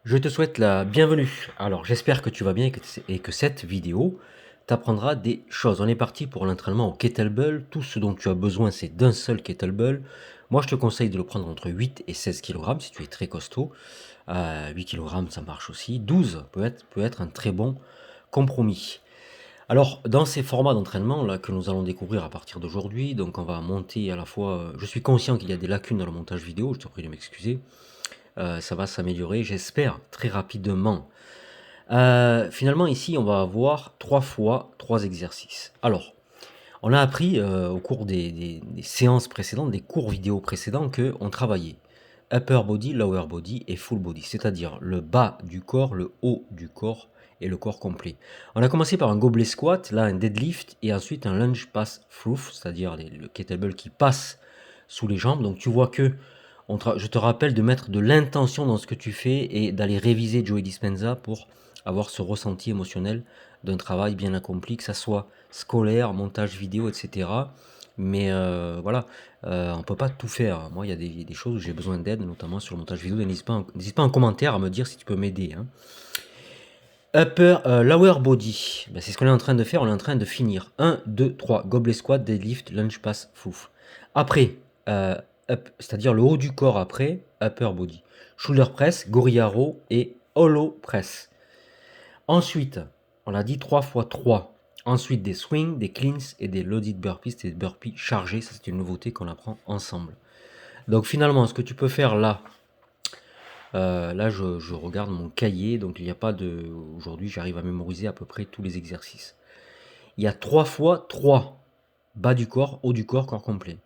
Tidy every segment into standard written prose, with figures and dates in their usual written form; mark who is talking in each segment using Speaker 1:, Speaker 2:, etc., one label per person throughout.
Speaker 1: Je te souhaite la bienvenue. Alors, j'espère que tu vas bien et que cette vidéo t'apprendra des choses. On est parti pour l'entraînement au kettlebell. Tout ce dont tu as besoin, c'est d'un seul kettlebell. Moi, je te conseille de le prendre entre 8 et 16 kg si tu es très costaud. 8 kg, ça marche aussi. 12 peut être un très bon compromis. Alors, dans ces formats d'entraînement là que nous allons découvrir à partir d'aujourd'hui, donc on va monter à la fois. Je suis conscient qu'il y a des lacunes dans le montage vidéo, je te prie de m'excuser. Ça va s'améliorer, j'espère, très rapidement. Finalement, ici, on va avoir 3 fois 3 exercices. Alors, on a appris au cours des séances précédentes, des cours vidéo précédents, qu'on travaillait upper body, lower body et full body, c'est-à-dire le bas du corps, le haut du corps et le corps complet. On a commencé par un gobelet squat, là un deadlift et ensuite un lunge pass through, c'est-à-dire le kettlebell qui passe sous les jambes. Donc tu vois que je te rappelle de mettre de l'intention dans ce que tu fais et d'aller réviser Joey Dispenza pour avoir ce ressenti émotionnel d'un travail bien accompli, que ça soit scolaire, montage vidéo, etc. Mais voilà, on ne peut pas tout faire. Moi, il y a des choses où j'ai besoin d'aide, notamment sur le montage vidéo. N'hésite pas en commentaire à me dire si tu peux m'aider, hein. Lower body, ben, c'est ce qu'on est en train de faire, on est en train de finir. 1, 2, 3, gobelet squat, deadlift, lunge pass, fouf. Après, c'est-à-dire le haut du corps après, upper body. Shoulder press, gorilla row et hollow press. Ensuite, on l'a dit 3 fois 3. Ensuite, des swings, des cleans et des loaded burpees, des burpees chargés. Ça, c'est une nouveauté qu'on apprend ensemble. Donc finalement, ce que tu peux faire là, là je regarde mon cahier, donc il n'y a pas de... Aujourd'hui, j'arrive à mémoriser à peu près tous les exercices. Il y a 3 fois 3. Bas du corps, haut du corps, corps complet.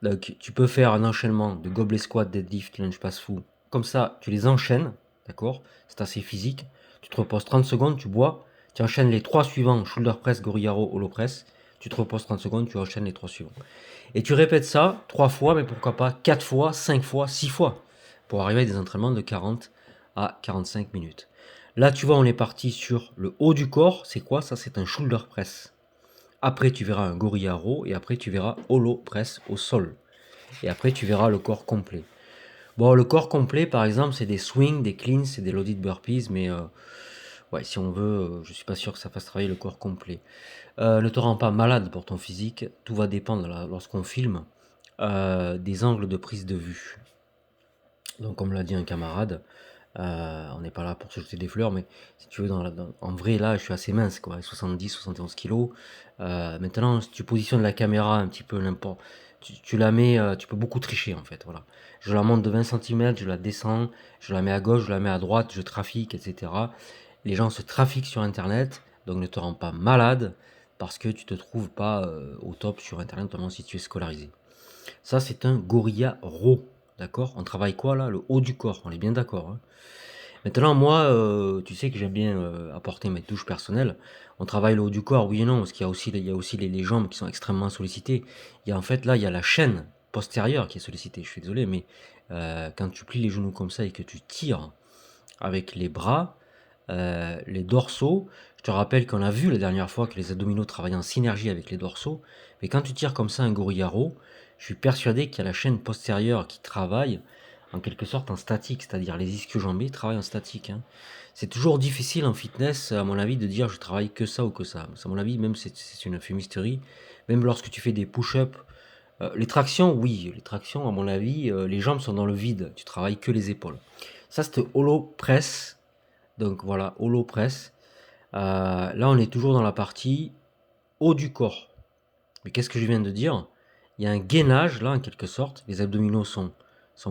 Speaker 1: Donc tu peux faire un enchaînement de gobelet squat, deadlift, lunge pass fou. Comme ça, tu les enchaînes, d'accord? C'est assez physique. Tu te reposes 30 secondes, tu bois, tu enchaînes les 3 suivants, shoulder press, gorilla row, hollow press. Tu te reposes 30 secondes, tu enchaînes les 3 suivants. Et tu répètes ça 3 fois, mais pourquoi pas 4 fois, 5 fois, 6 fois, pour arriver à des entraînements de 40 à 45 minutes. Là, tu vois, on est parti sur le haut du corps. C'est quoi ça? C'est un shoulder press. Après, tu verras un gorilla row et après, tu verras hollow press au sol. Et après, tu verras le corps complet. Bon, le corps complet, par exemple, c'est des swings, des cleans, c'est des loaded burpees, mais ouais, si on veut, je suis pas sûr que ça fasse travailler le corps complet. Ne te rends pas malade pour ton physique, tout va dépendre là, lorsqu'on filme des angles de prise de vue. Donc, comme l'a dit un camarade, on n'est pas là pour se jeter des fleurs, mais si tu veux, en vrai, là, je suis assez mince, quoi, 70, 71 kilos. Maintenant, si tu positionnes la caméra un petit peu n'importe, tu la mets, tu peux beaucoup tricher, en fait, voilà. Je la monte de 20 cm, je la descends, je la mets à gauche, je la mets à droite, je trafique, etc. Les gens se trafiquent sur Internet, donc ne te rends pas malade parce que tu te trouves pas au top sur Internet, notamment si tu es scolarisé. Ça, c'est un gorilla raw, d'accord? On travaille quoi là? Le haut du corps, on est bien d'accord, hein. Maintenant, moi, tu sais que j'aime bien apporter mes touches personnelles. On travaille le haut du corps, oui et non, parce qu'il y a aussi les jambes qui sont extrêmement sollicitées. Il y a en fait là, il y a la chaîne postérieure qui est sollicitée. Je suis désolé, mais quand tu plies les genoux comme ça et que tu tires avec les bras, les dorsaux, je te rappelle qu'on a vu la dernière fois que les abdominaux travaillaient en synergie avec les dorsaux, mais quand tu tires comme ça un gorilla row, je suis persuadé qu'il y a la chaîne postérieure qui travaille en quelque sorte en statique, c'est-à-dire les ischio-jambiers travaillent en statique, hein. C'est toujours difficile en fitness, à mon avis, de dire je travaille que ça ou que ça. À mon avis, même c'est une fumisterie. Même lorsque tu fais des push-ups, les tractions, oui, les tractions, à mon avis, les jambes sont dans le vide, tu travailles que les épaules. Ça, c'était hollow press, donc voilà, hollow press. Là, on est toujours dans la partie haut du corps. Mais qu'est-ce que je viens de dire? Il y a un gainage, là, en quelque sorte. Les abdominaux sont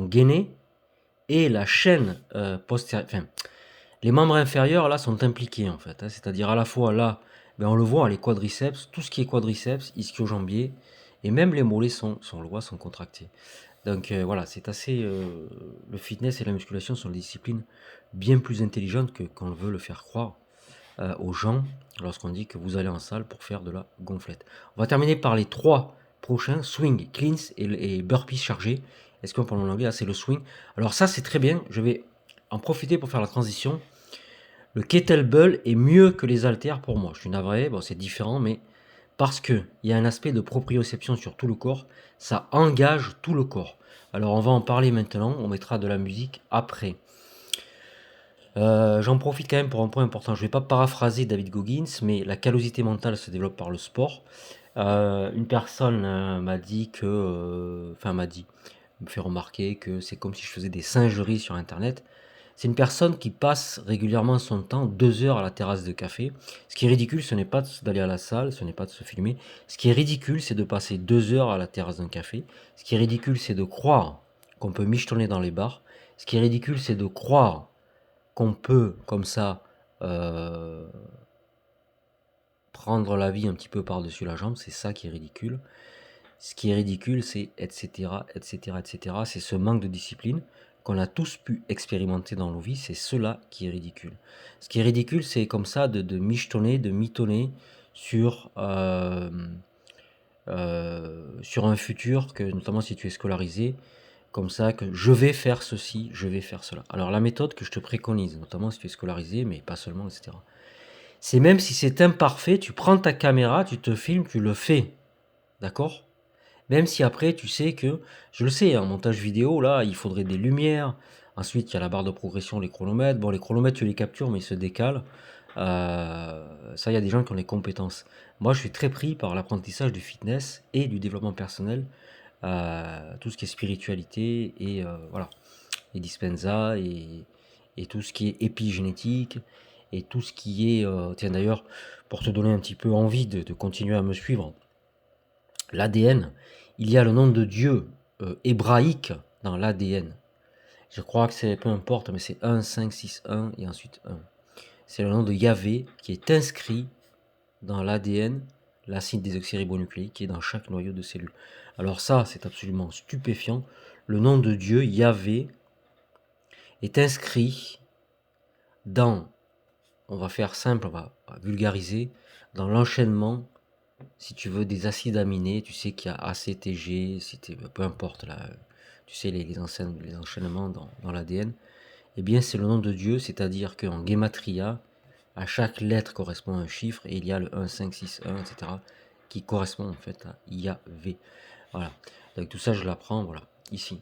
Speaker 1: gainés. Et la chaîne postérieure, enfin, les membres inférieurs, là, sont impliqués, en fait, hein. C'est-à-dire à la fois, là, ben, on le voit, les quadriceps, tout ce qui est quadriceps, ischio-jambier, et même les mollets on le voit, sont contractés. Donc voilà, c'est assez... le fitness et la musculation sont des disciplines bien plus intelligentes que qu'on veut le faire croire aux gens lorsqu'on dit que vous allez en salle pour faire de la gonflette. On va terminer par les 3 prochains, swing, cleans et burpees chargés. Est-ce qu'on parle en anglais? Ah, c'est le swing. Alors ça, c'est très bien. Je vais en profiter pour faire la transition. Le kettlebell est mieux que les haltères pour moi. Je suis navré, bon, c'est différent, mais parce qu'il y a un aspect de proprioception sur tout le corps, ça engage tout le corps. Alors on va en parler maintenant, on mettra de la musique après. J'en profite quand même pour un point important. Je vais pas paraphraser David Goggins, mais la callosité mentale se développe par le sport. Une personne, m'a dit que, enfin m'a dit, me fait remarquer que c'est comme si je faisais des singeries sur internet. C'est une personne qui passe régulièrement son temps 2 heures à la terrasse de café. Ce qui est ridicule, ce n'est pas d'aller à la salle, ce n'est pas de se filmer. Ce qui est ridicule, c'est de passer 2 heures à la terrasse d'un café. Ce qui est ridicule, c'est de croire qu'on peut michetonner dans les bars. Ce qui est ridicule, c'est de croire qu'on peut, comme ça, euh, prendre la vie un petit peu par-dessus la jambe. C'est ça qui est ridicule. Ce qui est ridicule, c'est etc., etc., etc. C'est ce manque de discipline qu'on a tous pu expérimenter dans nos vies. C'est cela qui est ridicule. Ce qui est ridicule, c'est comme ça de michetonner, de mitonner sur, sur un futur, que notamment si tu es scolarisé, comme ça, que je vais faire ceci, je vais faire cela. Alors la méthode que je te préconise, notamment si tu es scolarisé, mais pas seulement, etc., c'est même si c'est imparfait, tu prends ta caméra, tu te filmes, tu le fais. D'accord? Même si après, tu sais que, je le sais, en montage vidéo, là, il faudrait des lumières. Ensuite, il y a la barre de progression, les chronomètres. Bon, les chronomètres, tu les captures, mais ils se décalent. Ça, il y a des gens qui ont les compétences. Moi, je suis très pris par l'apprentissage du fitness et du développement personnel. Tout ce qui est spiritualité et voilà. Et dispensa et tout ce qui est épigénétique et tout ce qui est... tiens, d'ailleurs, pour te donner un petit peu envie de continuer à me suivre, l'ADN, il y a le nom de Dieu hébraïque dans l'ADN. Je crois que c'est, peu importe, mais c'est 1, 5, 6, 1 et ensuite 1. C'est le nom de Yahvé qui est inscrit dans l'ADN, l'acide désoxyribonucléique, qui est dans chaque noyau de cellule. Alors ça, c'est absolument stupéfiant. Le nom de Dieu, Yahvé, est inscrit dans, on va faire simple, on va vulgariser, dans l'enchaînement, si tu veux, des acides aminés. Tu sais qu'il y a ACTG, peu importe, là, tu sais, les enchaînements dans l'ADN. Eh bien, c'est le nom de Dieu, c'est-à-dire qu'en Gematria, à chaque lettre correspond à un chiffre, et il y a le 1, 5, 6, 1, etc., qui correspond en fait à Yahvé. Voilà. Donc tout ça, je l'apprends, voilà, ici.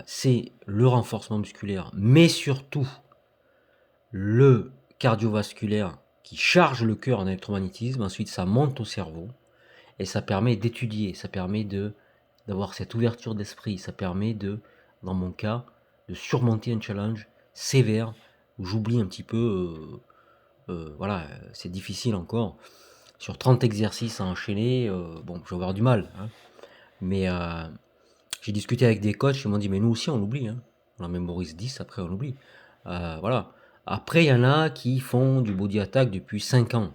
Speaker 1: C'est le renforcement musculaire, mais surtout le cardiovasculaire qui charge le cœur en électromagnétisme. Ensuite, ça monte au cerveau et ça permet d'étudier, ça permet d'avoir cette ouverture d'esprit, ça permet dans mon cas, de surmonter un challenge sévère où j'oublie un petit peu, voilà, c'est difficile encore. Sur 30 exercices à enchaîner, bon, je vais avoir du mal, hein, mais j'ai discuté avec des coachs, ils m'ont dit, mais nous aussi on oublie, hein. On en mémorise 10, après on oublie. Voilà. Après, il y en a qui font du body attack depuis 5 ans.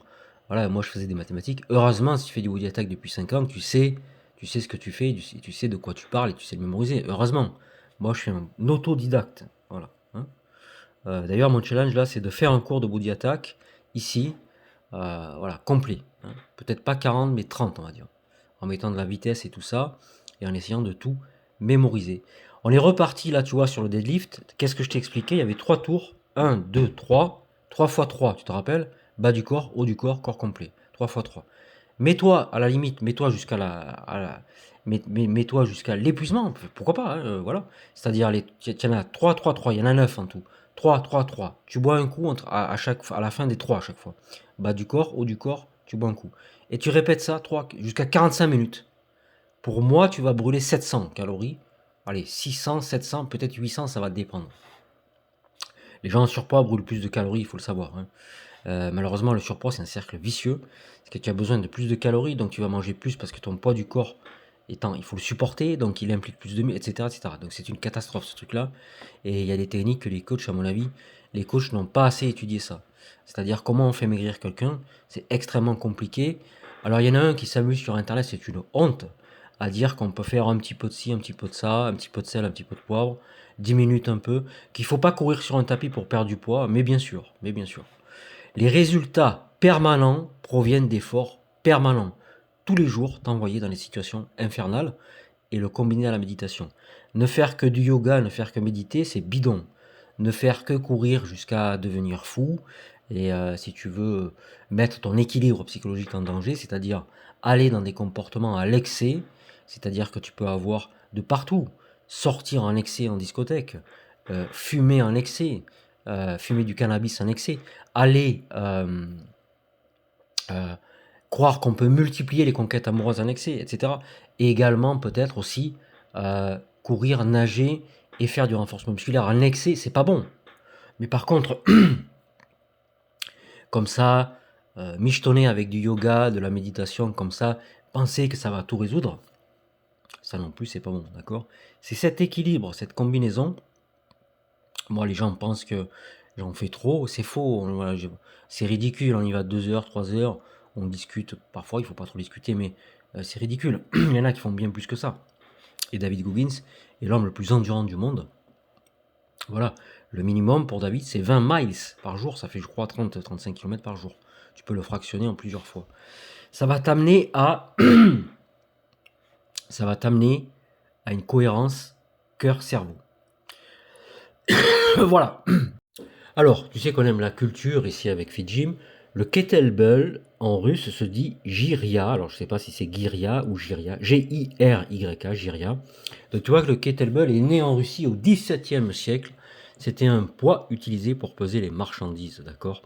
Speaker 1: Voilà, moi je faisais des mathématiques. Heureusement, si tu fais du body attack depuis 5 ans, tu sais ce que tu fais, tu sais de quoi tu parles et tu sais le mémoriser. Heureusement. Moi, je suis un autodidacte. Voilà, hein. D'ailleurs, mon challenge là, c'est de faire un cours de body attack ici, voilà, complet, hein. Peut-être pas 40, mais 30, on va dire. En mettant de la vitesse et tout ça, et en essayant de tout mémoriser. On est reparti là, tu vois, sur le deadlift. Qu'est-ce que je t'ai expliqué? Il y avait 3 tours. 1, 2, 3. 3 fois 3, tu te rappelles? Bas du corps, haut du corps, corps complet. 3 fois 3. Mets-toi, à la limite, mets-toi jusqu'à mets-toi jusqu'à l'épuisement, pourquoi pas, hein, voilà. C'est-à-dire, il y en a 3, 3, 3, il y en a 9 en tout. 3, 3, 3. Tu bois un coup à la fin des 3 à chaque fois. Bas du corps, haut du corps, tu bois un coup. Et tu répètes ça jusqu'à 45 minutes. Pour moi, tu vas brûler 700 calories. Allez, 600, 700, peut-être 800, ça va dépendre. Les gens en surpoids brûlent plus de calories, il faut le savoir, hein. Malheureusement, le surpoids, c'est un cercle vicieux. C'est que tu as besoin de plus de calories, donc tu vas manger plus parce que ton poids du corps étant, il faut le supporter, donc il implique plus de muscles, etc., etc. Donc c'est une catastrophe ce truc-là. Et il y a des techniques que les coachs, à mon avis, les coachs n'ont pas assez étudié ça. C'est-à-dire comment on fait maigrir quelqu'un, c'est extrêmement compliqué. Alors il y en a un qui s'amuse sur Internet, c'est une honte à dire qu'on peut faire un petit peu de ci, un petit peu de ça, un petit peu de sel, un petit peu de poivre, 10 minutes un peu, qu'il faut pas courir sur un tapis pour perdre du poids, mais bien sûr, mais bien sûr. Les résultats permanents proviennent d'efforts permanents. Tous les jours, t'envoyer dans les situations infernales et le combiner à la méditation. Ne faire que du yoga, ne faire que méditer, c'est bidon. Ne faire que courir jusqu'à devenir fou et si tu veux mettre ton équilibre psychologique en danger, c'est-à-dire aller dans des comportements à l'excès, c'est-à-dire que tu peux avoir de partout, sortir en excès en discothèque, fumer en excès, fumer du cannabis en excès, aller croire qu'on peut multiplier les conquêtes amoureuses en excès, etc. Et également peut-être aussi courir, nager et faire du renforcement musculaire en excès, c'est pas bon. Mais par contre, comme ça, michetonner avec du yoga, de la méditation, comme ça, penser que ça va tout résoudre, ça non plus, c'est pas bon, d'accord? C'est cet équilibre, cette combinaison. Moi, les gens pensent que j'en fais trop, c'est faux. Voilà, c'est ridicule, on y va 2 heures, 3 heures, on discute. Parfois, il faut pas trop discuter, mais c'est ridicule. Il y en a qui font bien plus que ça. Et David Goggins est l'homme le plus endurant du monde. Voilà, le minimum pour David, c'est 20 miles par jour. Ça fait, je crois, 30-35 km par jour. Tu peux le fractionner en plusieurs fois. Ça va t'amener à ça va t'amener à une cohérence cœur-cerveau. Voilà. Alors, tu sais qu'on aime la culture ici avec FitGym. Le kettlebell en russe se dit Giria. Alors, je ne sais pas si c'est Giria ou Giria. G-I-R-Y-A, Giria. Donc, tu vois que le kettlebell est né en Russie au XVIIe siècle. C'était un poids utilisé pour peser les marchandises, d'accord?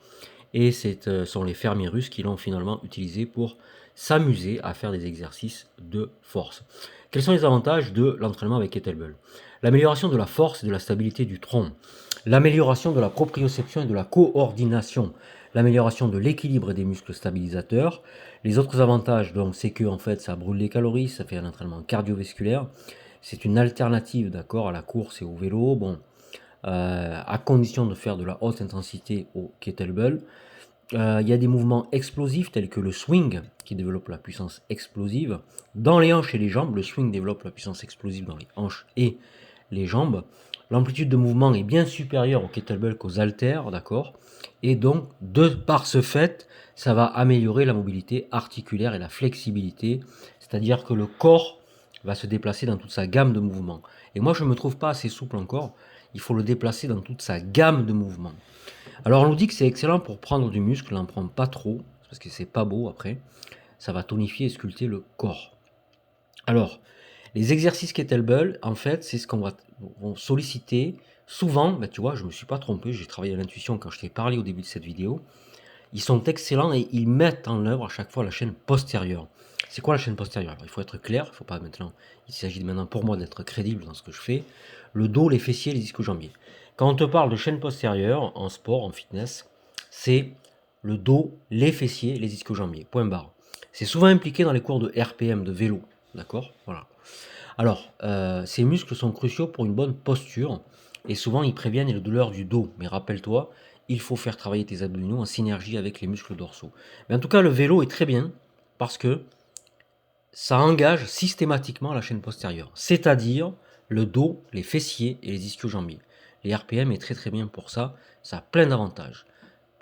Speaker 1: Et ce sont les fermiers russes qui l'ont finalement utilisé pour s'amuser à faire des exercices de force. Quels sont les avantages de l'entraînement avec kettlebell? L'amélioration de la force et de la stabilité du tronc, l'amélioration de la proprioception et de la coordination, l'amélioration de l'équilibre des muscles stabilisateurs. Les autres avantages, donc, c'est que en fait, ça brûle des calories, ça fait un entraînement cardiovasculaire. C'est une alternative, d'accord, à la course et au vélo. Bon, à condition de faire de la haute intensité au kettlebell. Il y a des mouvements explosifs tels que le swing qui développe la puissance explosive dans les hanches et les jambes. Le swing développe la puissance explosive dans les hanches et les jambes. L'amplitude de mouvement est bien supérieure au kettlebell qu'aux haltères, d'accord? Et donc, de par ce fait, ça va améliorer la mobilité articulaire et la flexibilité, c'est-à-dire que le corps va se déplacer dans toute sa gamme de mouvements. Et moi, je ne me trouve pas assez souple encore. Il faut le déplacer dans toute sa gamme de mouvements. Alors on nous dit que c'est excellent pour prendre du muscle, n'en prend pas trop, parce que c'est pas beau après. Ça va tonifier et sculpter le corps. Alors, les exercices kettlebell, en fait, c'est ce qu'on va solliciter. Souvent, ben, tu vois, je ne me suis pas trompé, j'ai travaillé à l'intuition quand je t'ai parlé au début de cette vidéo. Ils sont excellents et ils mettent en œuvre à chaque fois la chaîne postérieure. C'est quoi la chaîne postérieure? Il faut être clair, il faut pas maintenant. Il s'agit maintenant pour moi d'être crédible dans ce que je fais. Le dos, les fessiers, les ischio-jambiers. Quand on te parle de chaîne postérieure en sport, en fitness, c'est le dos, les fessiers, les ischio-jambiers. Point barre. C'est souvent impliqué dans les cours de RPM, de vélo. D'accord? Voilà. Alors, ces muscles sont cruciaux pour une bonne posture et souvent ils préviennent les douleurs du dos. Mais rappelle-toi, il faut faire travailler tes abdominaux en synergie avec les muscles dorsaux. Mais en tout cas, le vélo est très bien parce que ça engage systématiquement la chaîne postérieure, c'est-à-dire le dos, les fessiers et les ischio-jambiers. Les RPM est très très bien pour ça, ça a plein d'avantages.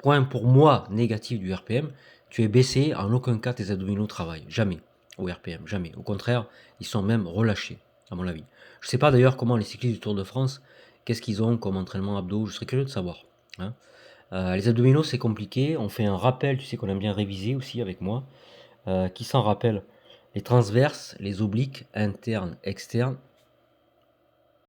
Speaker 1: Point pour moi négatif du RPM, tu es baissé, en aucun cas tes abdominaux travaillent, jamais au RPM, jamais. Au contraire, ils sont même relâchés, à mon avis. Je ne sais pas d'ailleurs comment les cyclistes du Tour de France, qu'est-ce qu'ils ont comme entraînement abdos, je serais curieux de savoir. Hein. Les abdominaux c'est compliqué, on fait un rappel, tu sais qu'on aime bien réviser aussi avec moi, qui s'en rappelle les transverses, les obliques, internes, externes,